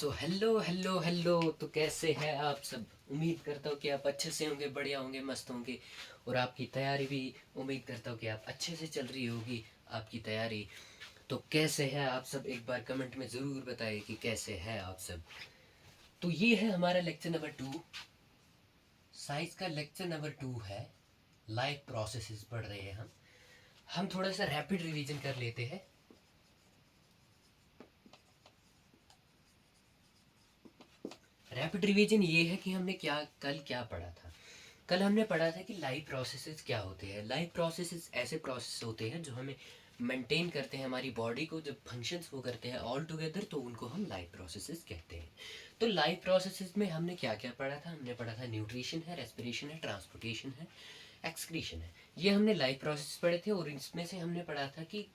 So hello hello hello. तो कैसे हैं आप सब? उम्मीद करता हूँ कि आप अच्छे से होंगे, बढ़िया होंगे, मस्त होंगे। और आपकी तैयारी भी उम्मीद करता हूँ कि आप अच्छे से चल रही होगी आपकी तैयारी। तो कैसे हैं आप सब? एक बार कमेंट में ज़रूर बताइए कि कैसे हैं आप सब। तो ये है हमारा लेक्चर नंबर 2। साइंस का लेक्चर नंबर 2 है। लाइफ प्रोसेसेस पढ़ रहे हैं हम थोड़ा सा रैपिड रिवीजन कर लेते हैं। रैपिड रिवीजन ये है कि हमने कल क्या पढ़ा था। कल हमने पढ़ा था कि लाइफ प्रोसेसेस क्या होते हैं। लाइफ प्रोसेसेस ऐसे प्रोसेस होते हैं जो हमें मेंटेन करते हैं, हमारी बॉडी को जब फंक्शंस वो करते हैं ऑल टुगेदर, तो उनको हम लाइफ प्रोसेसेस कहते हैं। तो लाइफ प्रोसेसेस में हमने क्या क्या पढ़ा था? हमने पढ़ा था न्यूट्रिशन है, रेस्पिरेशन है, ट्रांसपोर्टेशन है, एक्सक्रीशन है। ये हमने लाइफ प्रोसेस पढ़े थे। और इसमें से हमने पढ़ा था कि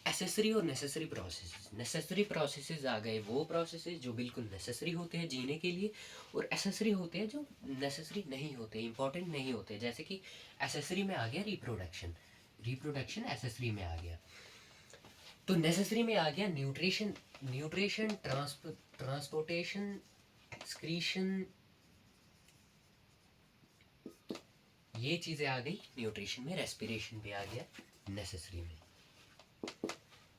एसेसरी और नेसेसरी प्रोसेसेस। नेसेसरी प्रोसेसेस आ गए वो प्रोसेसेस जो बिल्कुल नेसेसरी होते हैं जीने के लिए, और एसेसरी होते हैं जो नेसेसरी नहीं होते, इंपॉर्टेंट नहीं होते। जैसे कि एसेसरी में आ गया रिप्रोडक्शन, रिप्रोडक्शन एसेसरी में आ गया। तो नेसेसरी में आ गया न्यूट्रिशन, न्यूट्रिशन ट्रांसपोर्टेशन, एक्सक्रीशन, ये चीज़ें आ गई न्यूट्रिशन में। रेस्पिरेशन भी आ गया नेसेसरी में।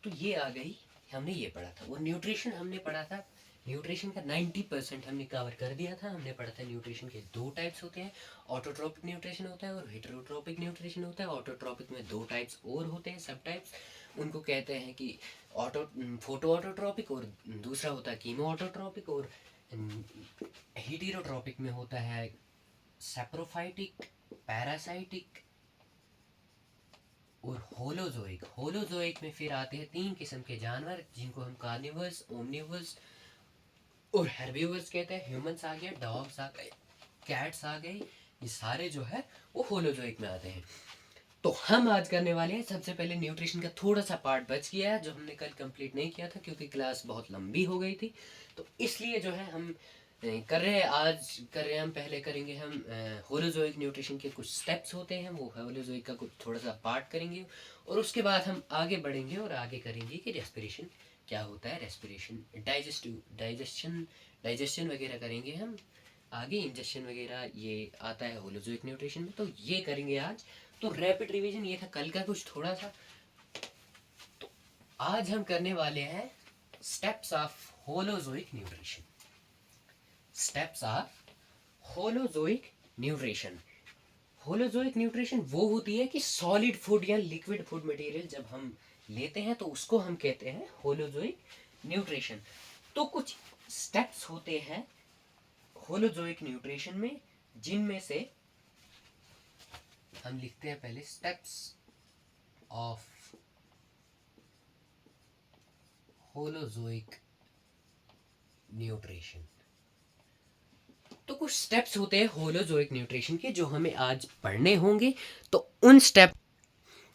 तो ये आ गई, हमने ये पढ़ा था। और न्यूट्रिशन हमने पढ़ा था, न्यूट्रिशन का 90% हमने कवर कर दिया था। हमने पढ़ा था न्यूट्रिशन के 2 टाइप्स होते हैं। ऑटोट्रोपिक न्यूट्रिशन होता है और हेटेरोट्रोपिक न्यूट्रिशन होता है। ऑटोट्रोपिक में 2 टाइप्स और होते हैं, सब टाइप्स। उनको कहते हैं कि ऑटो फोटो ऑटोट्रोपिक, और दूसरा होता है कीमो ऑटोट्रोपिक। और हेटेरोट्रोपिक में होता है सैप्रोफाइटिक, पैरासाइटिक और होलोजोइक। होलोजोइक में फिर आते हैं 3 किस्म के जानवर जिनको हम कार्निवर्स, ओमनिवर्स और हेर्बिवर्स कहते हैं। ह्यूमंस आ गए, डॉग्स आ गए, कैट्स आ गए, ये सारे जो है वो होलोजोइक में आते हैं। तो हम आज करने वाले हैं सबसे पहले न्यूट्रिशन का थोड़ा सा पार्ट बच गया है जो हमने कल कंप्लीट नहीं किया था क्योंकि क्लास बहुत लंबी हो गई थी। तो इसलिए जो है हम कर रहे हैं, आज कर रहे हैं हम। पहले करेंगे हम होलोजोइक न्यूट्रिशन के कुछ स्टेप्स होते हैं, वो होलोजोइक का कुछ थोड़ा सा पार्ट करेंगे। और उसके बाद हम आगे बढ़ेंगे और आगे करेंगे कि रेस्पिरेशन क्या होता है, रेस्पिरेशन, डाइजेशन वगैरह करेंगे हम आगे। इंजेक्शन वगैरह ये आता है होलोजोइक न्यूट्रिशन में, तो ये करेंगे आज। तो रैपिड रिवीजन ये था कल का कुछ थोड़ा सा। तो आज हम करने वाले हैं steps of holozoic nutrition. Steps of holozoic nutrition. Holozoic nutrition वो होती है कि सॉलिड फूड या लिक्विड फूड मटेरियल जब हम लेते हैं तो उसको हम कहते हैं होलोजोइक न्यूट्रिशन। तो कुछ स्टेप्स होते हैं होलोजोइक न्यूट्रिशन में, जिनमें से हम लिखते हैं पहले स्टेप्स ऑफ होलोजोइक न्यूट्रिशन। तो कुछ स्टेप्स होते हैं होलोजोइक न्यूट्रिशन के जो हमें आज पढ़ने होंगे। तो उन स्टेप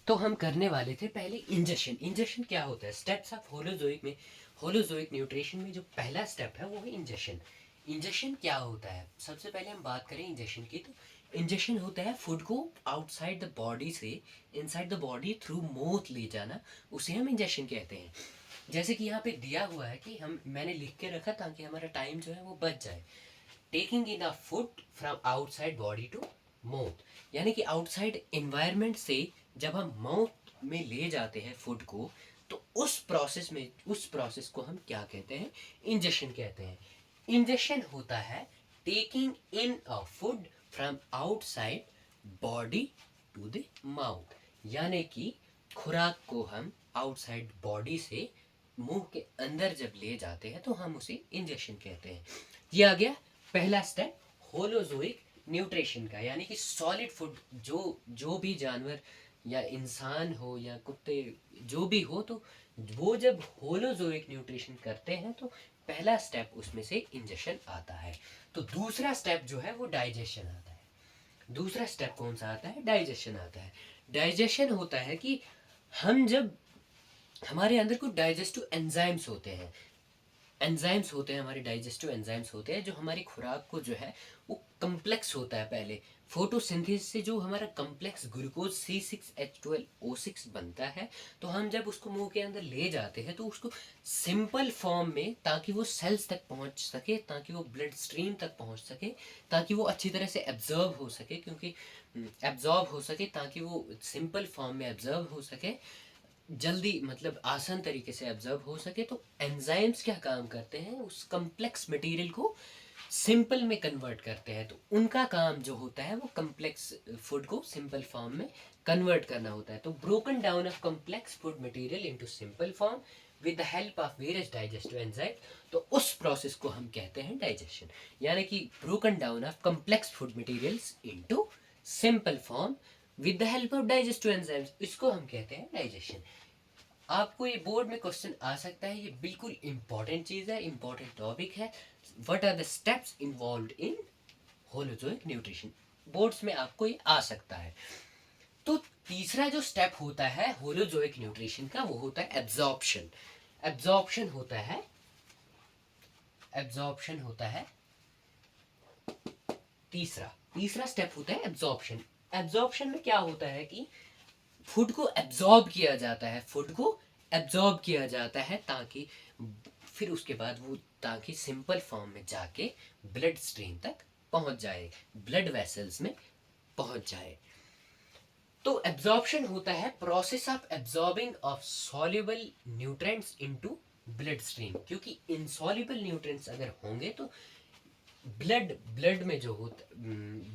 तो हम करने वाले थे पहले इंजेक्शन। इंजेक्शन क्या होता है? स्टेप्स ऑफ होलोजोइक में, होलोजोइक न्यूट्रिशन में जो पहला स्टेप है वो है इंजेक्शन। इंजेक्शन क्या होता है? सबसे पहले हम बात करें इंजेक्शन की, तो इंजेक्शन होता है फूड को आउटसाइड द बॉडी से inside the body through mouth ले जाना, उसे हम इंजेक्शन कहते हैं। जैसे कि यहाँ पे दिया हुआ है कि मैंने लिख के रखा ताकि हमारा टाइम जो है वो बच जाए। Taking in a food from outside body to mouth, यानी कि आउटसाइड एनवायरनमेंट से जब हम माउथ में ले जाते हैं फूड को, तो उस प्रोसेस को हम क्या कहते हैं? इंजेक्शन कहते हैं। इंजेक्शन होता है taking in a food from outside body to the mouth, यानी कि खुराक को हम आउटसाइड बॉडी से मुंह के अंदर जब ले जाते हैं तो हम उसे इंजेक्शन कहते हैं। ये आ गया पहला स्टेप होलोजोइक न्यूट्रिशन का, यानी कि सॉलिड फूड जो भी जानवर या इंसान हो या कुत्ते जो भी हो, तो वो जब होलोजोइक न्यूट्रिशन करते हैं तो पहला स्टेप उसमें से इंजेक्शन आता है। तो दूसरा स्टेप जो है वो डाइजेशन आता है। दूसरा स्टेप कौन सा आता है? डाइजेशन आता है। डाइजेशन होता है कि हम जब हमारे अंदर कुछ डाइजेस्टिव एंजाइम्स होते हैं, हमारे डाइजेस्टिव एंजाइम्स होते हैं जो हमारी खुराक को जो है वो कम्प्लेक्स होता है पहले। फोटोसिंथेसिस से जो हमारा कम्प्लेक्स ग्लूकोज C6H12O6 बनता है, तो हम जब उसको मुंह के अंदर ले जाते हैं तो उसको सिंपल फॉर्म में, ताकि वो सेल्स तक पहुंच सके, ताकि वो ब्लड स्ट्रीम तक पहुंच सके, ताकि वो अच्छी तरह से एब्जॉर्ब हो सके, ताकि वो सिंपल फॉर्म में एब्जॉर्ब हो सके, जल्दी मतलब आसान तरीके से एब्जॉर्ब हो सके। तो एंजाइम्स क्या काम करते हैं, उस कम्प्लेक्स मटेरियल को सिंपल में कन्वर्ट करते हैं। तो उनका काम जो होता है वो कम्प्लेक्स फूड को सिंपल फॉर्म में कन्वर्ट करना होता है। तो broken down of complex food material into simple form with the help of various digestive enzyme, तो उस प्रोसेस को हम कहते हैं डाइजेशन। यानी कि broken down of complex food materials into simple form with the help of digestive enzymes, इसको हम कहते हैं डाइजेशन। आपको ये बोर्ड में क्वेश्चन आ सकता है, ये बिल्कुल इंपॉर्टेंट चीज है, इंपॉर्टेंट टॉपिक है। What are the steps involved in holozoic nutrition, boards में आपको ये आ सकता है। तो तीसरा जो स्टेप होता है होलोजोइक न्यूट्रिशन का, वो होता है एब्जॉर्प्शन। एब्जॉर्प्शन होता है एब्जॉर्प्शन होता है तीसरा स्टेप होता है एब्जॉर्प्शन। एब्जॉर्प्शन में क्या होता है कि फूड को एब्जॉर्ब किया जाता है, ताकि फिर उसके बाद वो ताकि सिंपल फॉर्म में जाके ब्लड स्ट्रीम तक पहुंच जाए, ब्लड वेसल्स में पहुंच जाए। तो एब्जॉर्प्शन होता है process of absorbing of soluble nutrients into blood stream, क्योंकि इनसॉल्युबल न्यूट्रिएंट्स अगर होंगे तो ब्लड में जो होता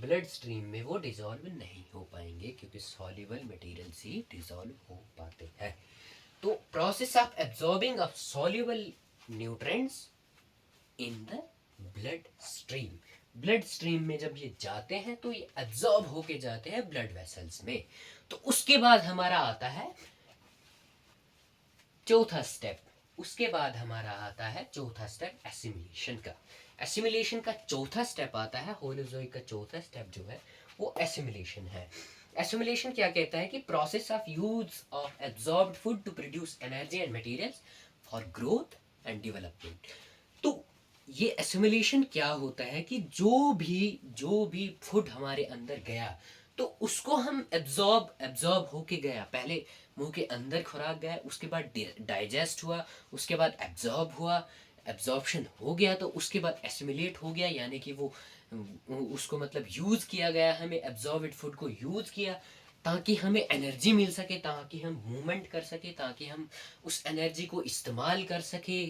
ब्लड स्ट्रीम में वो डिजॉल्व नहीं हो पाएंगे, क्योंकि सॉल्युबल मटेरियल्स ही डिजॉल्व हो पाते हैं। तो process of absorbing of soluble nutrients in the blood stream में जब ये जाते हैं तो ये एब्जॉर्ब होके जाते हैं ब्लड वेसल्स में। तो उसके बाद हमारा आता है चौथा स्टेप, एसिमिलेशन का। एसिमिलेशन का चौथा स्टेप आता है, होलोजोइक का चौथा स्टेप जो है वो एसिमिलेशन है। एसिमिलेशन क्या कहता है कि process of use of absorbed food to produce energy and materials for growth and development. तो ये एसिमिलेशन क्या होता है कि जो भी फूड हमारे अंदर गया तो उसको हम एब्जॉर्ब होके गया, पहले मुंह के अंदर खुराक गया, उसके बाद डाइजेस्ट हुआ, उसके बाद एब्जॉर्ब हुआ, एब्जॉर्प्शन हो गया, तो उसके बाद एसिमिलेट हो गया, यानी कि वो उसको मतलब यूज़ किया गया, हमें एब्जॉर्ब्ड फूड को यूज़ किया ताकि हमें एनर्जी मिल सके, ताकि हम मूवमेंट कर सके, ताकि हम उस एनर्जी को इस्तेमाल कर सके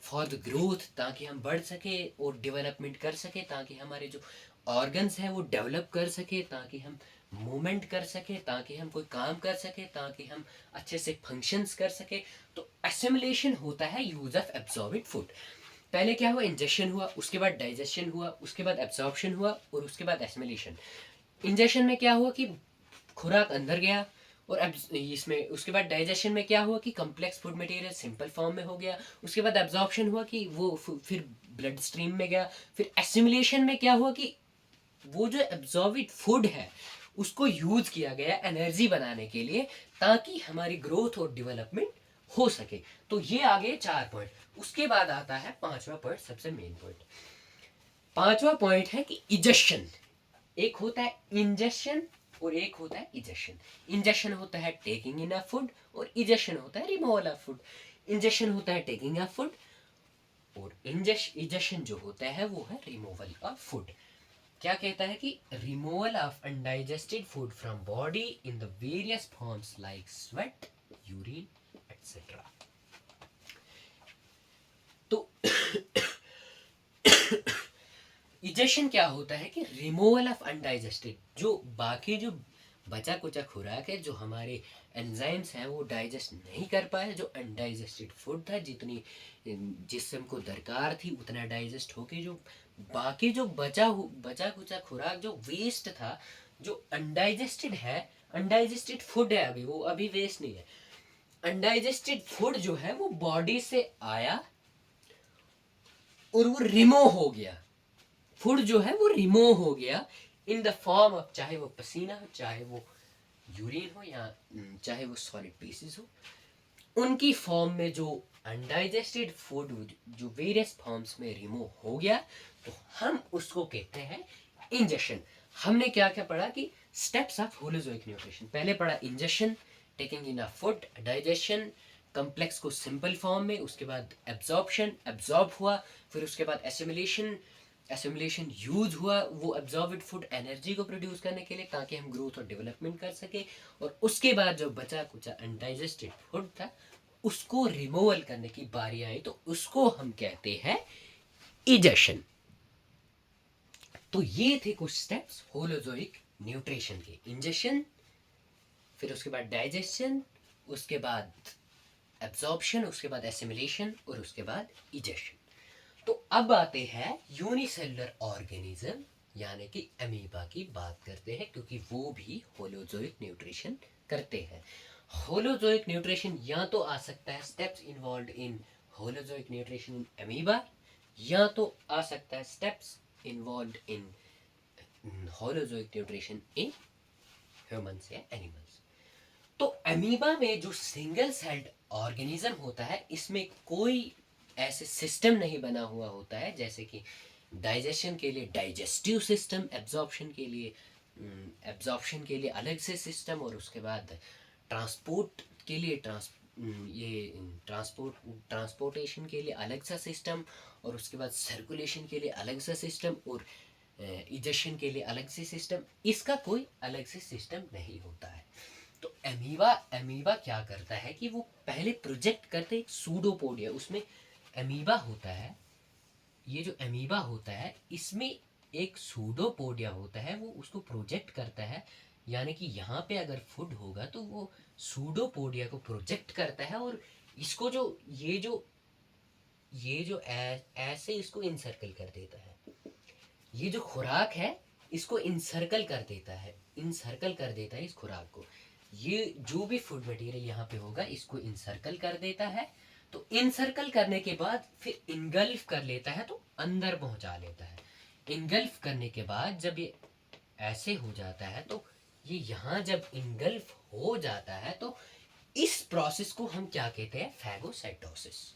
फॉर द ग्रोथ, ताकि हम बढ़ सके और डेवलपमेंट कर सके, ताकि हमारे जो ऑर्गन्स हैं वो डेवलप कर सके, ताकि हम मूवमेंट कर सके, ताकि हम कोई काम कर सके, ताकि हम अच्छे से फंक्शंस कर सके। तो एसिमिलेशन होता है यूज ऑफ एब्जॉर्ब्ड फूड। पहले क्या हुआ, इंजेक्शन हुआ, उसके बाद डाइजेशन हुआ, उसके बाद एब्जॉर्प्शन हुआ और उसके बाद एसिमिलेशन। इंजेक्शन में क्या हुआ कि खुराक अंदर गया, और अब इसमें उसके बाद डाइजेशन में क्या हुआ कि complex food material simple form में हो गया, उसके बाद एब्जॉर्प्शन हुआ कि वो फिर ब्लड स्ट्रीम में गया, फिर एसिमिलेशन में क्या हुआ कि वो जो एब्जॉर्ब्ड फूड है उसको यूज किया गया एनर्जी बनाने के लिए, ताकि हमारी ग्रोथ और डेवलपमेंट हो सके। तो ये आ गए 4 पॉइंट। उसके बाद आता है 5वां पॉइंट, सबसे मेन पॉइंट। 5वां पॉइंट है कि इजेशन। एक होता है इंजेशन और एक होता है इजेशन। इंजेशन होता है टेकिंग इन ऑफ फूड और इजेशन होता है रिमूवल ऑफ फूड। इंजेशन होता है टेकिंग ऑफ फूड और इजेशन जो होता है वो है रिमूवल ऑफ फूड। क्या कहता है कि removal of undigested food from body in the various forms like sweat, urine etcetera. तो इजेशन क्या होता है कि रिमूवल ऑफ अनडाइजेस्टेड, जो बाकी जो बचा कुचा खुराक है, जो हमारे एंजाइम्स हैं वो डाइजेस्ट नहीं कर पाए, जो अनडाइजेस्टेड फूड था, जितनी जिसम को दरकार थी उतना डाइजेस्ट होके जो बाकी जो बचा कुचा खुराक जो वेस्ट था, जो अनडाइजेस्टेड है, अनडाइजेस्टेड फूड है, अभी वो अभी वेस्ट नहीं है, अनडाइजेस्टेड फूड जो है वो बॉडी से आया और वो रिमूव हो गया, फूड जो है वो रिमूव हो गया इन द फॉर्म ऑफ, चाहे वो पसीना हो, चाहे वो यूरिन हो, या चाहे वो सॉलिड पीसेस हो, उनकी फॉर्म में जो अनडाइजेस्टेड फूड जो वेरियस फॉर्म्स में रिमूव हो गया, तो हम उसको कहते हैं इंजेक्शन। हमने क्या क्या पढ़ा कि स्टेप्स ऑफ होलोजोइक न्यूट्रिशन, पहले पढ़ा injection, taking in a food, digestion, complex को सिंपल फॉर्म में, उसके बाद एब्जॉर्प्शन, एब्जॉर्ब हुआ, फिर उसके बाद एसिमिलेशन, एसिमिलेशन यूज हुआ वो एब्जॉर्ब्ड फूड एनर्जी को प्रोड्यूस करने के लिए ताकि हम ग्रोथ और डेवलपमेंट कर सके, और उसके बाद जो बचा कुचा अनडाइजेस्टेड फूड था उसको रिमूवल करने की बारी आई तो उसको हम कहते हैं इजेशन। तो ये थे कुछ स्टेप्स होलोजोइक न्यूट्रिशन के, इंजेशन, फिर उसके बाद डाइजेशन, उसके बाद एब्जॉर्प्शन, उसके बाद एसिमिलेशन और उसके बाद इजेशन। तो अब आते हैं यूनिसेलुलर ऑर्गेनिज्म यानी कि अमीबा की बात करते हैं, क्योंकि वो भी होलोजोइक न्यूट्रिशन करते हैं। होलोजोइक न्यूट्रिशन या तो आ सकता है steps involve in holozoic nutrition in amoeba, या तो आ सकता है steps involve in holozoic nutrition in humans या एनिमल्स। तो अमीबा में जो सिंगल सेल्ड ऑर्गेनिज्म होता है इसमें कोई ऐसे सिस्टम नहीं बना हुआ होता है, जैसे कि डाइजेशन के लिए डाइजेस्टिव सिस्टम, एब्जॉर्प्शन के लिए अलग से सिस्टम, और उसके बाद ट्रांसपोर्ट के लिए ट्रांसपोर्टेशन के लिए अलग सा सिस्टम, और उसके बाद सर्कुलेशन के लिए अलग सा सिस्टम, और इजेशन के लिए अलग से सिस्टम। इसका कोई अलग से सिस्टम नहीं होता है। तो अमीबा क्या करता है कि वो पहले प्रोजेक्ट करते एक सूडोपोडिया, उसमें अमीबा होता है, ये जो अमीबा होता है इसमें एक सूडोपोडिया होता है, वो उसको प्रोजेक्ट करता है, यानी कि यहाँ पे अगर फूड होगा तो वो सूडोपोडिया को प्रोजेक्ट करता है, और इसको ये जो ऐसे इसको इनसर्कल कर देता है, ये जो खुराक है इसको इनसर्कल कर देता है इस खुराक को। ये जो भी फूड मटेरियल यहाँ पे होगा इसको इनसर्कल कर देता है, तो इनसर्कल करने के बाद फिर इनगल्फ कर लेता है, तो अंदर पहुंचा लेता है। इनगल्फ करने के बाद जब ये ऐसे हो जाता है तो ये यहाँ जब इनगल्फ हो जाता है तो इस प्रोसेस को हम क्या कहते हैं, फैगोसाइटोसिस।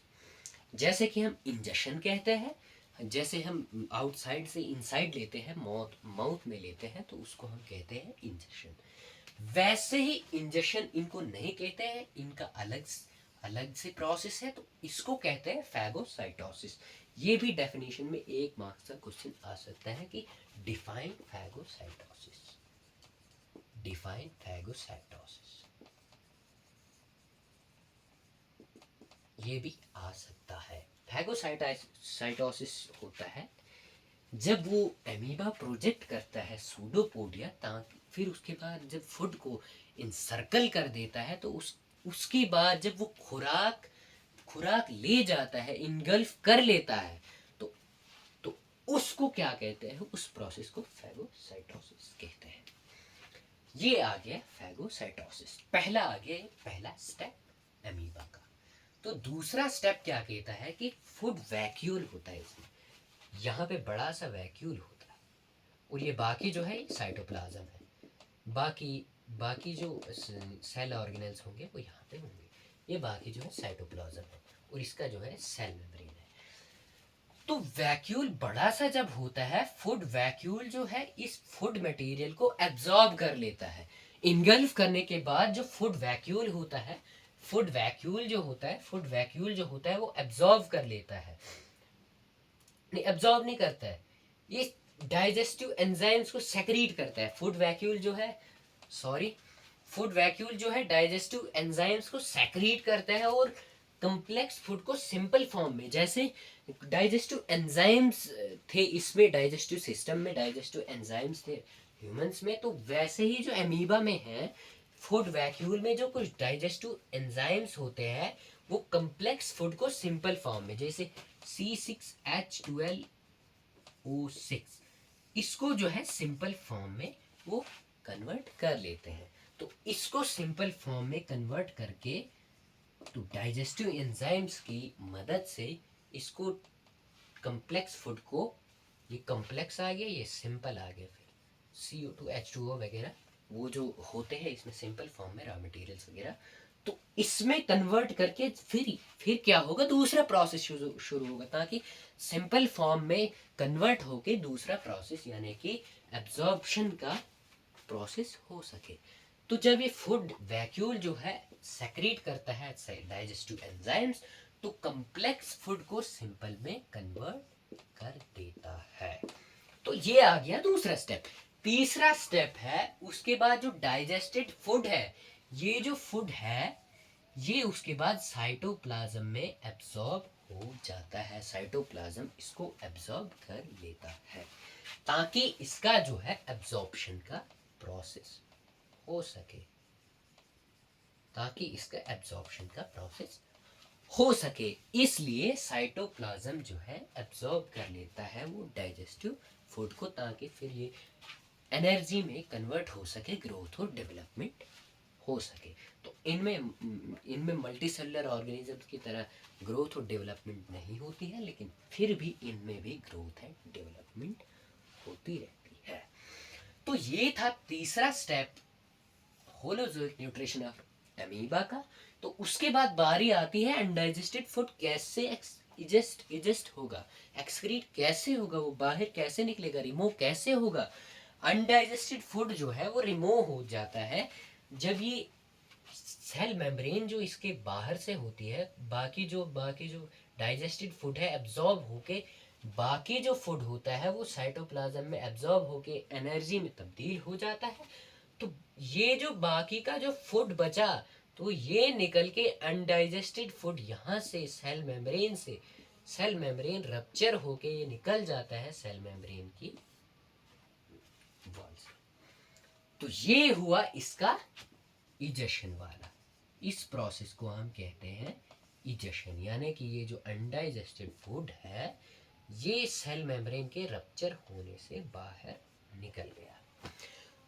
जैसे कि हम इंजेक्शन कहते हैं, जैसे हम आउटसाइड से इनसाइड लेते हैं, माउथ में लेते हैं, तो उसको हम कहते हैं इंजेक्शन। वैसे ही इंजेक्शन इनको नहीं कहते हैं, इनका अलग से प्रोसेस है, तो इसको कहते हैं फैगोसाइटोसिस। ये भी डेफिनेशन में 1 मार्क्स का क्वेश्चन आ सकता है कि डिफाइन फैगोसाइटोसिस, डिफाइन फैगोसाइटोसिस, ये भी आ सकता है। फैगोसाइटोसिस होता है जब वो एमीबा प्रोजेक्ट करता है सूडोपोडिया, ताकि फिर उसके बाद जब फूड को इनसर्कल कर देता है तो उसके बाद जब वो खुराक ले जाता है, इनगल्फ कर लेता है, तो उसको क्या कहते हैं, उस प्रोसेस को फैगोसाइटोसिस कहते हैं। ये आ गया फैगोसाइटोसिस, पहला स्टेप अमीबा का। तो दूसरा स्टेप क्या कहता है कि फूड वैक्यूल होता है, इसमें यहाँ पे बड़ा सा वैक्यूल होता है, और ये बाकी जो है साइटोप्लाज्म है, बाकी जो सेल ऑर्गेनेल्स होंगे वो यहाँ पे होंगे, ये बाकी जो है साइटोप्लाज्म है, और इसका जो है सेल मेम्ब्रेन है। तो वैक्यूल बड़ा सा जब होता है, फूड वैक्यूल जो है इस फूड मटेरियल को एब्जॉर्ब कर लेता है। इनगल्फ करने के बाद जो फूड वैक्यूल जो होता है वो एब्जॉर्ब कर लेता है, नहीं एब्जॉर्ब नहीं करता है, ये डाइजेस्टिव एंजाइम्स को सेक्रीट करता है। फूड वैक्यूल जो है डाइजेस्टिव एंजाइम्स को सेक्रीट करता है, और कम्प्लेक्स फूड को सिंपल फॉर्म में, जैसे डाइजेस्टिव एंजाइम्स थे इसमें, डाइजेस्टिव सिस्टम में डाइजेस्टिव एंजाइम्स थे ह्यूमंस में, तो वैसे ही जो अमीबा में है, फूड वैक्यूल में जो कुछ डाइजेस्टिव एंजाइम्स होते हैं वो कम्प्लेक्स फूड को सिंपल फॉर्म में, जैसे C6H12O6, इसको जो है सिंपल फॉर्म में वो कन्वर्ट कर लेते हैं। तो इसको सिंपल फॉर्म में कन्वर्ट करके तो डाइजेस्टिव एंजाइम्स की मदद से इसको कम्प्लेक्स फूड को, ये कम्प्लेक्स आ गया, ये सिंपल आ गया, फिर CO2H2O वगैरह वो जो होते हैं इसमें सिंपल फॉर्म में रॉ मटेरियल्स वगैरह, तो इसमें कन्वर्ट करके फिर क्या होगा, दूसरा प्रोसेस शुरू होगा, ताकि सिंपल फॉर्म में कन्वर्ट होके दूसरा प्रोसेस यानी कि एब्जॉर्प्शन का प्रोसेस हो सके। तो जब ये फूड वैक्यूल जो है सेक्रेट करता है डाइजेस्टिव एंजाइम्स, तो कम्प्लेक्स फूड को सिंपल में कन्वर्ट कर देता है। तो ये आ गया दूसरा स्टेप। तीसरा स्टेप है उसके बाद जो डाइजेस्टेड फूड है, ये जो फूड है ये उसके बाद साइटोप्लाज्म में एब्जॉर्ब हो जाता है। साइटोप्लाज्म इसको एब्जॉर्ब कर लेता है ताकि इसका जो है एब्जॉर्प्शन का प्रोसेस हो सके, ताकि इसका एब्जॉर्प्शन का प्रोसेस हो सके। इसलिए साइटोप्लाज्म जो है एब्जॉर्ब कर लेता है वो डाइजेस्टिव फूड को, ताकि फिर ये एनर्जी में कन्वर्ट हो सके, ग्रोथ और डेवलपमेंट हो सके। तो इनमें मल्टी सेलुलर ऑर्गेनिजम्स की तरह ग्रोथ और डेवलपमेंट नहीं होती है, लेकिन फिर भी इनमें भी ग्रोथ एंड डेवलपमेंट होती रहती है। तो ये था तीसरा step holozoic nutrition of amoeba का। तो उसके बाद बारी आती है अनडाइजेस्टेड फूड कैसे इजेस्ट होगा, एक्सक्रीट कैसे होगा, वो बाहर कैसे निकलेगा, रिमूव कैसे होगा। अनडाइजेस्टेड फूड जो है वो रिमूव हो जाता है जब ये सेल मेम्ब्रेन जो इसके बाहर से होती है, बाकी जो डाइजेस्टेड फूड है एब्जॉर्ब होके बाकी जो फूड होता है वो साइटोप्लाज्म में एब्जॉर्ब होके एनर्जी में तब्दील हो जाता है। तो ये जो बाकी का जो फूड बचा, तो ये निकल के अनडाइजेस्टेड फूड यहाँ से सेल मेम्ब्रेन रप्चर होके ये निकल जाता है सेल मेम्ब्रेन की वॉल से। तो ये हुआ इसका इजेशन वाला। इस प्रोसेस को हम कहते हैं इजेशन, यानी कि ये जो अनडाइजेस्टेड फूड है ये सेल मेम्ब्रेन के रप्चर होने से बाहर निकल गया।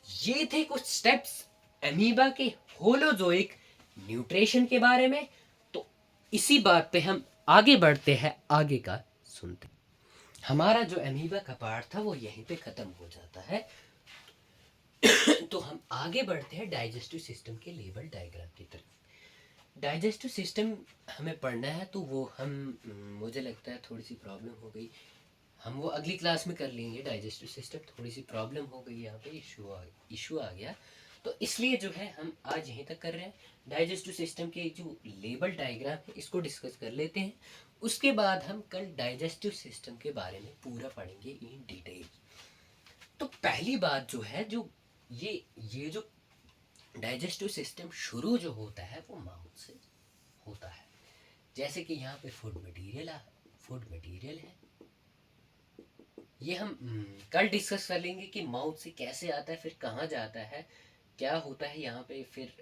ये थे कुछ स्टेप्स अमीबा के होलोजोइक न्यूट्रिशन के बारे में। तो इसी बात पे हम आगे बढ़ते हैं, आगे का सुनते। हमारा जो अमीबा का पार्ट था वो यहीं पे खत्म हो जाता है। तो हम आगे बढ़ते हैं डाइजेस्टिव सिस्टम के लेवल डायग्राम की तरफ। डाइजेस्टिव सिस्टम हमें पढ़ना है, तो वो मुझे लगता है थोड़ी सी प्रॉब्लम हो गई, हम वो अगली क्लास में कर लेंगे। डाइजेस्टिव सिस्टम थोड़ी सी प्रॉब्लम हो गई, यहाँ पे इशू आ गया, तो इसलिए जो है हम आज यहीं तक कर रहे हैं। डाइजेस्टिव सिस्टम के जो लेवल डायग्राम है इसको डिस्कस कर लेते हैं। उसके बाद हम कल डाइजेस्टिव सिस्टम के बारे में पूरा पढ़ेंगे इन डिटेल। तो पहली बात जो है, जो ये जो डाइजेस्टिव सिस्टम शुरू जो होता है वो माउथ से होता है। जैसे कि यहाँ पे फूड मटेरियल है, ये हम कल डिस्कस कर लेंगे कि माउथ से कैसे आता है, फिर कहाँ जाता है, क्या होता है यहाँ पे, फिर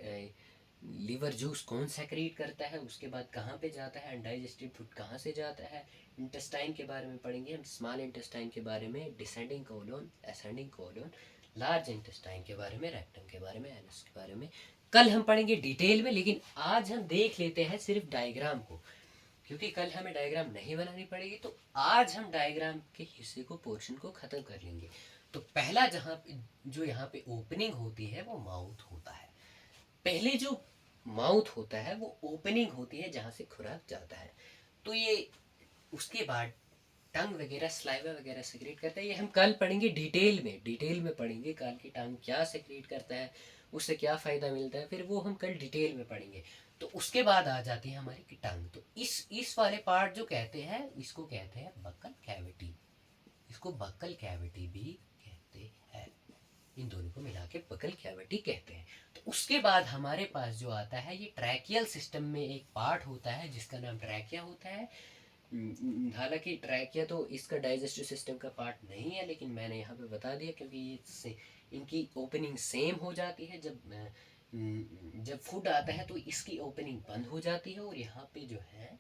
लीवर जूस कौन सेक्रेट करता है, उसके बाद कहाँ पे जाता है, अनडाइजेस्टेड फूड कहाँ से जाता है। इंटेस्टाइन के बारे में पढ़ेंगे हम, स्मॉल इंटेस्टाइन के बारे में, descending colon, ascending colon, large intestine के बारे में, रेक्टम के बारे में, एनस के बारे में कल हम पढ़ेंगे डिटेल में। लेकिन आज हम देख लेते हैं सिर्फ डायग्राम को, क्योंकि कल हमें डायग्राम नहीं बनानी पड़ेगी। तो आज हम डायग्राम के हिस्से को, पोर्शन को ख़त्म कर लेंगे। तो पहला जो यहाँ पे ओपनिंग होती है वो माउथ होता है। पहले जो माउथ होता है वो ओपनिंग होती है जहाँ से खुराक जाता है। तो ये उसके बाद टंग वगैरह, स्लाइवा वगैरह सेक्रेट करता है। ये हम कल पढ़ेंगे डिटेल में पढ़ेंगे कल की टंग क्या सेक्रेट करता है, उससे क्या फ़ायदा मिलता है, फिर वो हम कल डिटेल में पढ़ेंगे। तो उसके बाद आ जाती है हमारी की टंग। तो इस वाले पार्ट जो कहते हैं इसको कहते हैं बक्कल कैविटी, इसको बक्कल कैविटी भी कहते हैं। इन दोनों को मिला के बक्कल कैविटी कहते हैं। तो उसके बाद हमारे पास जो आता है ये ट्रैकियल सिस्टम में एक पार्ट होता है जिसका नाम ट्रैकिया होता है। हालांकि ट्रैकिया तो इसका डाइजेस्टिव सिस्टम का पार्ट नहीं है, लेकिन मैंने यहाँ पे बता दिया क्योंकि ये इनकी ओपनिंग सेम हो जाती है। जब फूड आता है तो इसकी ओपनिंग बंद हो जाती है, और यहाँ पे जो है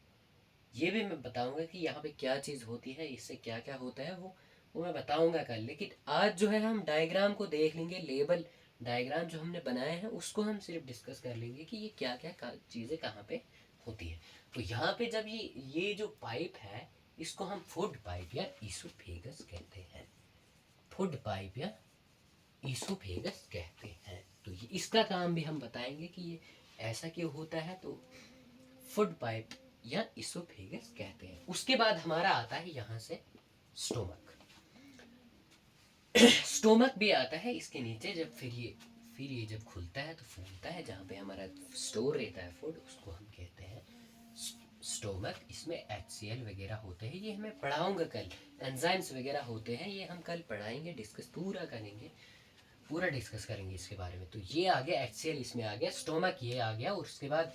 ये भी मैं बताऊंगा कि यहाँ पे क्या चीज़ होती है, इससे क्या क्या होता है, वो मैं बताऊंगा कल। लेकिन आज जो है हम डायग्राम को देख लेंगे, लेबल डायग्राम जो हमने बनाए हैं उसको हम सिर्फ डिस्कस कर लेंगे कि ये क्या क्या चीज़ें कहाँ पे होती है। तो यहाँ पे जब ये जो पाइप है इसको हम फूड पाइप या ईसोफेगस कहते हैं। फूड पाइप या ईसोफेगस कहते हैं। तो ये इसका काम भी हम बताएंगे कि ये ऐसा क्यों होता है। तो फूड पाइप या ईसोफेगस कहते हैं। उसके बाद हमारा आता है यहाँ से स्टोमक। स्टोमक भी आता है इसके नीचे। जब फिर ये जब खुलता है तो फूलता है, जहाँ पे हमारा स्टोर रहता है फूड, उसको हम कहते हैं स्टोमक। इसमें HCl वगैरह होते हैं, ये हमें पढ़ाऊंगा कल। एंजाइम्स वगैरह होते हैं, ये हम कल पढ़ाएंगे, डिस्कस पूरा करेंगे, पूरा डिस्कस करेंगे इसके बारे में। तो ये आ गया HCl, इसमें आ गया स्टोमक, ये आ गया। और उसके बाद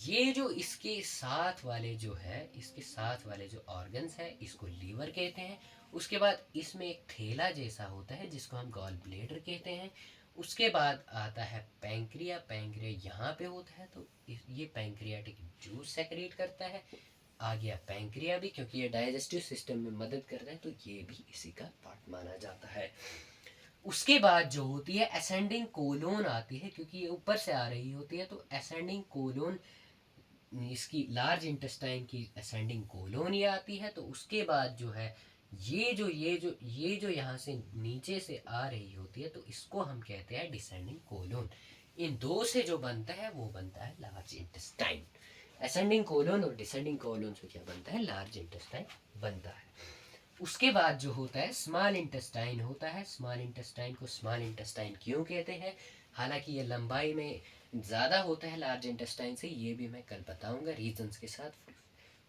ये जो इसके साथ वाले जो है, इसके साथ वाले जो ऑर्गन्स है, इसको लीवर कहते हैं। उसके बाद इसमें एक थैला जैसा होता है जिसको हम गॉल ब्लैडर कहते हैं। उसके बाद आता है पैंक्रिया। पैंक्रिया यहाँ पे होता है, तो ये पैंक्रियाटिक जूस सेक्रेट करता है। आ गया पैंक्रिया भी, क्योंकि ये डाइजेस्टिव सिस्टम में मदद करता है, तो ये भी इसी का पार्ट माना जाता है। उसके बाद जो होती है असेंडिंग कोलोन आती है, क्योंकि ये ऊपर से आ रही होती है, तो असेंडिंग कोलोन, इसकी लार्ज इंटेस्टाइन की असेंडिंग कोलोन ये आती है। तो उसके बाद जो है ये जो यहाँ से नीचे से आ रही होती है, तो इसको हम कहते हैं डिसेंडिंग कोलोन। इन दो से जो बनता है वो बनता है लार्ज इंटेस्टाइन। असेंडिंग कोलोन और डिसेंडिंग कोलोन से क्या बनता है, लार्ज इंटेस्टाइन बनता है। उसके बाद जो होता है स्मॉल इंटेस्टाइन होता है। स्मॉल इंटेस्टाइन को स्मॉल इंटेस्टाइन क्यों कहते हैं, हालांकि ये लंबाई में ज़्यादा होता है लार्ज इंटेस्टाइन से, ये भी मैं कल बताऊंगा रीजंस के साथ,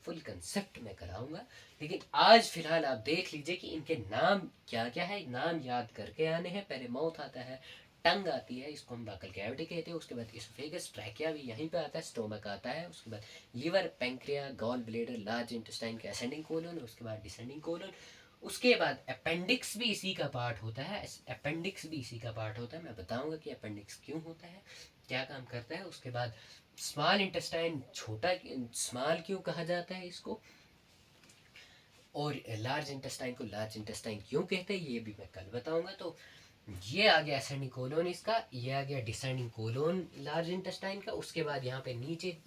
फुल कंसेप्ट में कराऊंगा। लेकिन आज फिलहाल आप देख लीजिए कि इनके नाम क्या क्या है, नाम याद करके आने हैं। पहले माउथ आता है, टंग आती है, इसको हम बकल कैविटी कहते हैं। उसके बाद इसोफेगस, ट्रैकिया भी यहीं पे आता है, स्टोमक आता है। उसके बाद liver, pancreas, gall bladder, large intestine के असेंडिंग कोलन, उसके बाद डिसेंडिंग कोलन। उसके बाद अपेंडिक्स भी इसी का पार्ट होता है। अपेंडिक्स भी इसी का पार्ट होता है, मैं बताऊंगा कि अपेंडिक्स क्यों होता है, क्या काम करता है। उसके बाद स्मॉल इंटेस्टाइन, छोटा स्मॉल क्यों कहा जाता है इसको, और लार्ज इंटेस्टाइन को लार्ज इंटेस्टाइन क्यों कहते हैं, ये भी मैं कल बताऊंगा। तो ये आ गया असेंडिंग कोलोन इसका, ये आ गया डिसेंडिंग कोलोन लार्ज इंटेस्टाइन का। उसके बाद यहाँ पे नीचे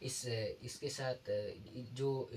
इसके साथ जो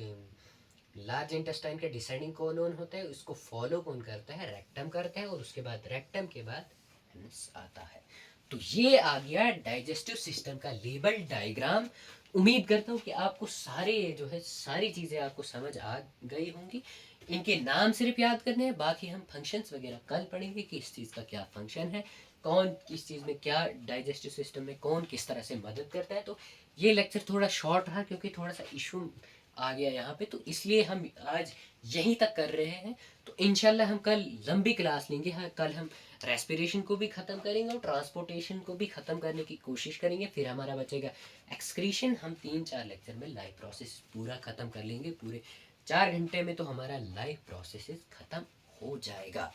लार्ज इंटेस्टाइन के डिसेंडिंग कोलोन होता है, उसको फॉलो कौन करता है, रेक्टम करता है। और उसके बाद रेक्टम के बाद एनस आता है। तो ये आ गया डाइजेस्टिव सिस्टम का लेबल डायग्राम। उम्मीद करता हूँ कि आपको सारे जो है सारी चीज़ें आपको समझ आ गई होंगी। इनके नाम सिर्फ याद करने हैं, बाकी हम फंक्शंस वगैरह कल पढ़ेंगे कि इस चीज़ का क्या फंक्शन है, कौन किस चीज़ में क्या, डाइजेस्टिव सिस्टम में कौन किस तरह से मदद करता है। तो ये लेक्चर थोड़ा शॉर्ट रहा क्योंकि थोड़ा सा इशू आ गया यहाँ पे, तो इसलिए हम आज यहीं तक कर रहे हैं। तो इंशाल्लाह हम कल लंबी क्लास लेंगे। हाँ, कल हम रेस्पिरेशन को भी ख़त्म करेंगे और ट्रांसपोर्टेशन को भी ख़त्म करने की कोशिश करेंगे। फिर हमारा बचेगा एक्सक्रीशन। हम 3-4 लेक्चर में लाइफ प्रोसेस पूरा ख़त्म कर लेंगे। पूरे 4 घंटे में तो हमारा लाइफ प्रोसेस ख़त्म हो जाएगा।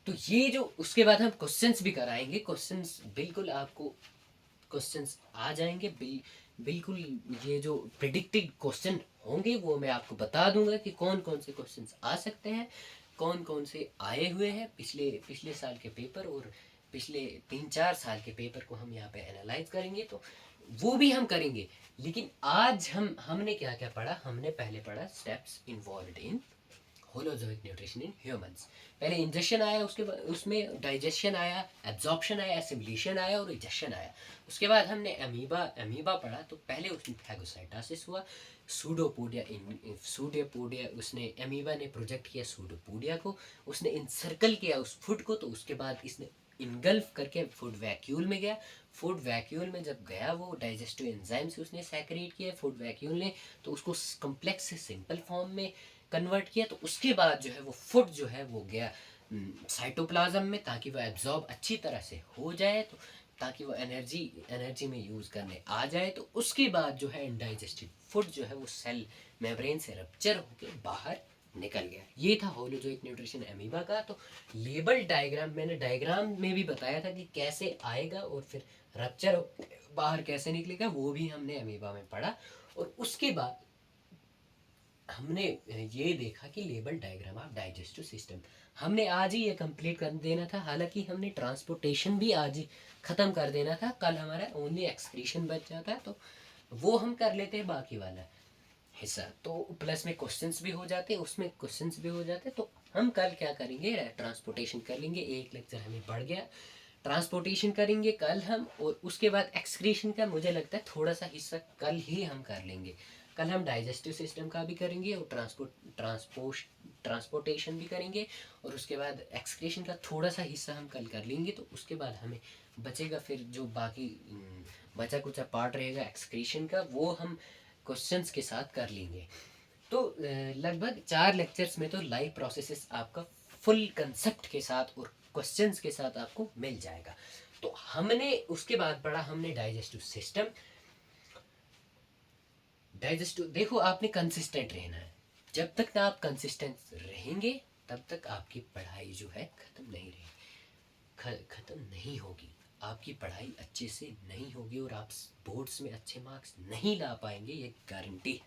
तो ये जो उसके बाद हम क्वेश्चंस भी कराएंगे। क्वेश्चंस बिल्कुल आपको क्वेश्चंस आ जाएंगे, बिल्कुल ये जो प्रिडिक्टेड क्वेश्चन होंगे वो मैं आपको बता दूंगा कि कौन कौन से क्वेश्चंस आ सकते हैं, कौन कौन से आए हुए हैं। पिछले साल के पेपर और पिछले 3-4 साल के पेपर को हम यहाँ पे एनालाइज करेंगे, तो वो भी हम करेंगे। लेकिन आज हमने क्या क्या पढ़ा, हमने पहले पढ़ा steps involve in holozoic nutrition in humans. पहले इंजेक्शन आया, उसके बाद उसमें डाइजेशन आया, एब्जॉर्प्शन आया, एसिमिलेशन आया और इजेक्शन आया। उसके बाद हमने अमीबा पढ़ा। तो पहले उसमें फैगोसाइटोसिस हुआ, सूडोपोडिया उसने अमीबा ने प्रोजेक्ट किया सूडोपोडिया को, उसने इंसर्कल किया उस फूड को। तो उसके बाद इसने इनगल्फ करके फूड वैक्यूल में गया। फूड वैक्यूल में जब गया वो डाइजेस्टिव एंजाइम से उसने सेक्रेट किया फूड वैक्यूल ने, तो उसको कम्प्लेक्स से सिंपल फॉर्म में कन्वर्ट किया। तो उसके बाद जो है वो फूड जो है वो गया साइटोप्लाज्म में, ताकि वो एब्जॉर्ब अच्छी तरह से हो जाए, तो ताकि वो एनर्जी में यूज़ करने आ जाए। तो उसके बाद जो है इनडाइजेस्टिव फूड जो है वो सेल मेम्ब्रेन से रप्चर होकर बाहर निकल गया। ये था होलोजोइक न्यूट्रिशन अमीबा का। तो लेबल डायग्राम मैंने डायग्राम में भी बताया था कि कैसे आएगा और फिर रप्चर बाहर कैसे निकलेगा, वो भी हमने अमीबा में पढ़ा। और उसके बाद हमने ये देखा कि label diagram of digestive system हमने आज ही ये कंप्लीट कर देना था। हालांकि हमने ट्रांसपोर्टेशन भी आज ही ख़त्म कर देना था, कल हमारा ओनली एक्सक्रीशन बच जाता है, तो वो हम कर लेते हैं बाकी वाला हिस्सा। तो प्लस में क्वेश्चंस भी हो जाते, उसमें क्वेश्चंस भी हो जाते। तो हम कल क्या करेंगे, ट्रांसपोर्टेशन कर लेंगे। एक लेक्चर हमें बढ़ गया, ट्रांसपोर्टेशन करेंगे कल हम। और उसके बाद एक्सक्रीशन का मुझे लगता है थोड़ा सा हिस्सा कल ही हम कर लेंगे। कल हम डाइजेस्टिव सिस्टम का भी करेंगे और ट्रांसपोर्टेशन भी करेंगे, और उसके बाद एक्सक्रीशन का थोड़ा सा हिस्सा हम कल कर लेंगे। तो उसके बाद हमें बचेगा फिर जो बाकी बचा कुचा पार्ट रहेगा एक्सक्रीशन का, वो हम क्वेश्चंस के साथ कर लेंगे। तो लगभग 4 लेक्चर्स में तो लाइव प्रोसेसेस आपका फुल कंसेप्ट के साथ और क्वेश्चंस के साथ आपको मिल जाएगा। तो हमने उसके बाद पढ़ा हमने डाइजेस्टिव सिस्टम। डाइजेस्टिव देखो, आपने कंसिस्टेंट रहना है। जब तक आप कंसिस्टेंट रहेंगे तब तक आपकी पढ़ाई जो है खत्म नहीं होगी। आपकी पढ़ाई अच्छे से नहीं होगी और आप बोर्ड्स में अच्छे मार्क्स नहीं ला पाएंगे, ये गारंटी है।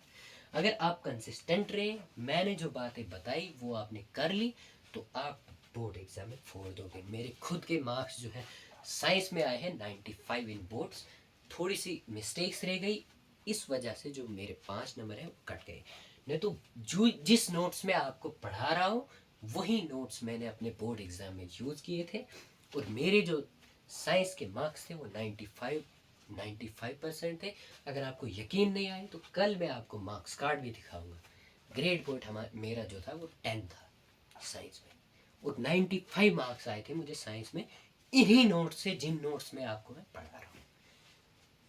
अगर आप कंसिस्टेंट रहे, मैंने जो बातें बताई वो आपने कर ली, तो आप बोर्ड एग्जाम में फोड़ दोगे। मेरे खुद के मार्क्स जो है साइंस में आए हैं 95 इन बोर्ड्स। थोड़ी सी मिस्टेक्स रह गई, इस वजह से जो मेरे 5 नंबर है वो कट गए। नहीं तो जो जिस नोट्स में आपको पढ़ा रहा हूँ वही नोट्स मैंने अपने बोर्ड एग्जाम में यूज़ किए थे, और मेरे जो साइंस के मार्क्स थे वो 95% थे। अगर आपको यकीन नहीं आए तो कल मैं आपको मार्क्स कार्ड भी दिखाऊंगा। ग्रेड पॉइंट मेरा जो था वो 10 था साइंस में, और 95 मार्क्स आए थे मुझे साइंस में, इन्हीं नोट्स से जिन नोट्स में आपको मैं पढ़ा रहा हूँ।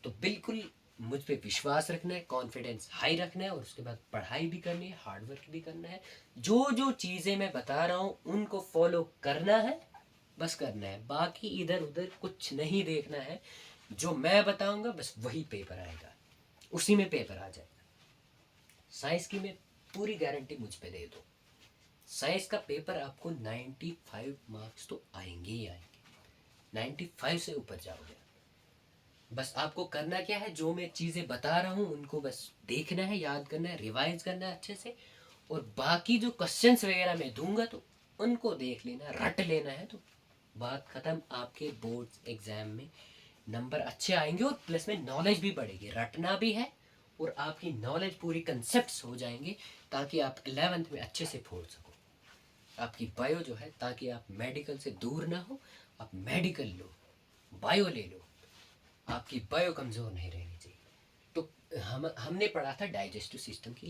तो बिल्कुल मुझ पे विश्वास रखना है, कॉन्फिडेंस हाई रखना है, और उसके बाद पढ़ाई भी करनी है, हार्डवर्क भी करना है। जो जो चीज़ें मैं बता रहा हूँ उनको फॉलो करना है, बस करना है। बाकी इधर उधर कुछ नहीं देखना है। जो मैं बताऊंगा बस वही पेपर आएगा, उसी में पेपर आ जाएगा। साइंस की मैं पूरी गारंटी मुझ पे दे दो, साइंस का पेपर आपको 95 मार्क्स तो आएंगे ही आएंगे। 95 से ऊपर जाओगे। बस आपको करना क्या है, जो मैं चीज़ें बता रहा हूँ उनको बस देखना है, याद करना है, रिवाइज करना है अच्छे से, और बाकी जो क्वेश्चंस वगैरह मैं दूंगा तो उनको देख लेना, रट लेना है, तो बात ख़त्म। आपके बोर्ड एग्ज़ाम में नंबर अच्छे आएंगे और प्लस में नॉलेज भी बढ़ेगी। रटना भी है और आपकी नॉलेज पूरी कंसेप्ट्स हो जाएंगे, ताकि आप 11th में अच्छे से फोड़ सको। आपकी बायो जो है, ताकि आप मेडिकल से दूर ना हो, आप मेडिकल लो, बायो ले लो, आपकी बायो कमज़ोर नहीं रहनी चाहिए। तो हमने पढ़ा था डाइजेस्टिव सिस्टम की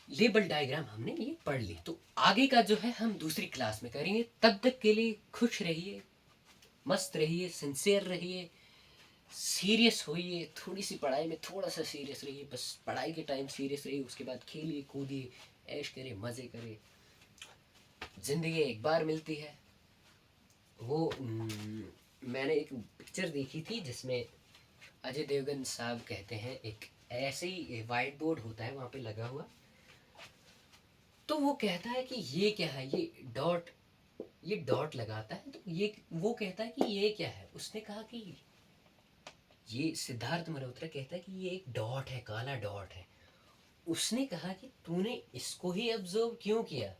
लेबल डायग्राम हमने ये पढ़ ली। तो आगे का जो है हम दूसरी क्लास में करेंगे। तब तक के लिए खुश रहिए, मस्त रहिए, सिंसियर रहिए, सीरियस होइए। थोड़ी सी पढ़ाई में थोड़ा सा सीरियस रहिए, बस पढ़ाई के टाइम सीरियस रहिए, उसके बाद खेलिए कूदिए, ऐश करिए, मज़े करिए। ज़िंदगी एक बार मिलती है। वो मैंने एक पिक्चर देखी थी जिसमें अजय देवगन साहब कहते हैं, एक ऐसे ही वाइट बोर्ड होता है वहाँ पे लगा हुआ, तो वो कहता है कि ये क्या है, ये डॉट लगाता है, तो ये वो कहता है कि ये क्या है। उसने कहा कि ये सिद्धार्थ मल्होत्रा कहता है कि ये एक डॉट है, काला डॉट है। उसने कहा कि तूने इसको ही ऑब्जर्व क्यों किया,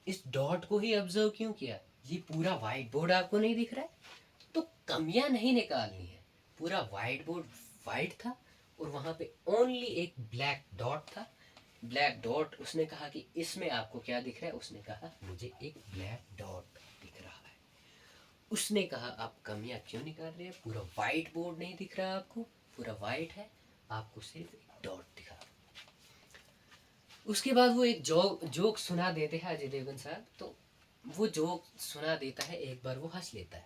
इस डॉट को ही ऑब्जर्व क्यों किया, ये पूरा वाइट बोर्ड आपको नहीं दिख रहा है? तो कमियां नहीं निकालनी है। पूरा वाइट बोर्ड वाइट था और वहां पे ओनली एक ब्लैक डॉट था। ब्लैक डॉट, उसने कहा कि इसमें आपको क्या दिख रहा है? उसने कहा मुझे एक ब्लैक डॉट दिख रहा है। उसने कहा आप कमियां क्यों निकाल रहे हैं? पूरा वाइट बोर्ड नहीं दिख रहा आपको, पूरा वाइट है, आपको सिर्फ एक डॉट दिखा। उसके बाद वो एक जोक सुना देते हैं अजय देवगन साहब। तो वो जोक सुना देता है, एक बार वो हंस लेता है,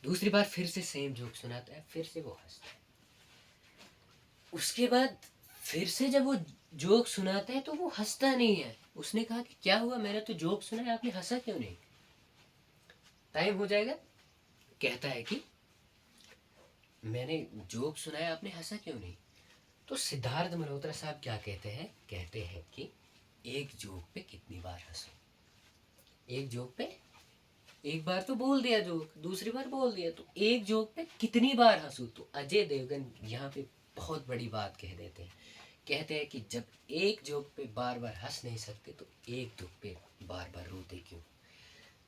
दूसरी बार फिर से सेम जोक सुनाता है, फिर से वो हंसता है। उसके बाद फिर से जब वो जोक सुनाता है तो वो हंसता नहीं है। उसने कहा कि क्या हुआ, मैंने तो जोक सुना है, आपने हंसा क्यों नहीं? टाइम हो जाएगा। कहता है कि मैंने जोक सुनाया, आपने हंसा क्यों नहीं? तो सिद्धार्थ मल्होत्रा साहब क्या कहते हैं? कहते हैं कि एक जोक पे कितनी बार हंसो? एक जोक पे एक बार तो बोल दिया जोक, दूसरी बार बोल दिया, तो एक जोक पे कितनी बार हंसू? तो अजय देवगन यहाँ पे बहुत बड़ी बात कह देते हैं। कहते हैं कि जब एक जोक पे बार बार हंस नहीं सकते तो एक दुख पे बार बार रोते क्यों?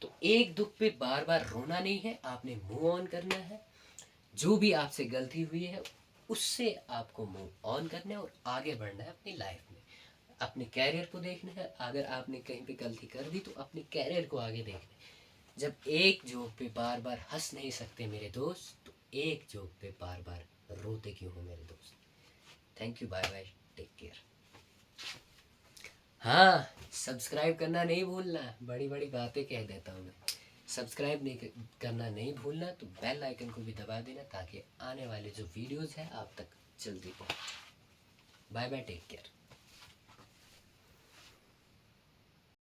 तो एक दुख पे बार बार रोना नहीं है, आपने मूव ऑन करना है। जो भी आपसे गलती हुई है उससे आपको मूव ऑन करना है और आगे बढ़ना है अपनी लाइफ में। अपने कैरियर को देखना है। अगर आपने कहीं पे गलती कर दी तो अपने कैरियर को आगे देखना है। जब एक जोक पे बार बार हंस नहीं सकते मेरे दोस्त, तो एक जोक पे बार बार रोते क्यों हो मेरे दोस्त? Thank you, bye bye, take care. हाँ, सब्सक्राइब करना नहीं भूलना, बड़ी बड़ी बातें कह देता हूँ मैं। सब्सक्राइब नहीं करना नहीं भूलना, तो बेल आइकन को भी दबा देना ताकि आने वाले जो वीडियोस हैं आप तक जल्दी पहुँच। Bye bye, take care.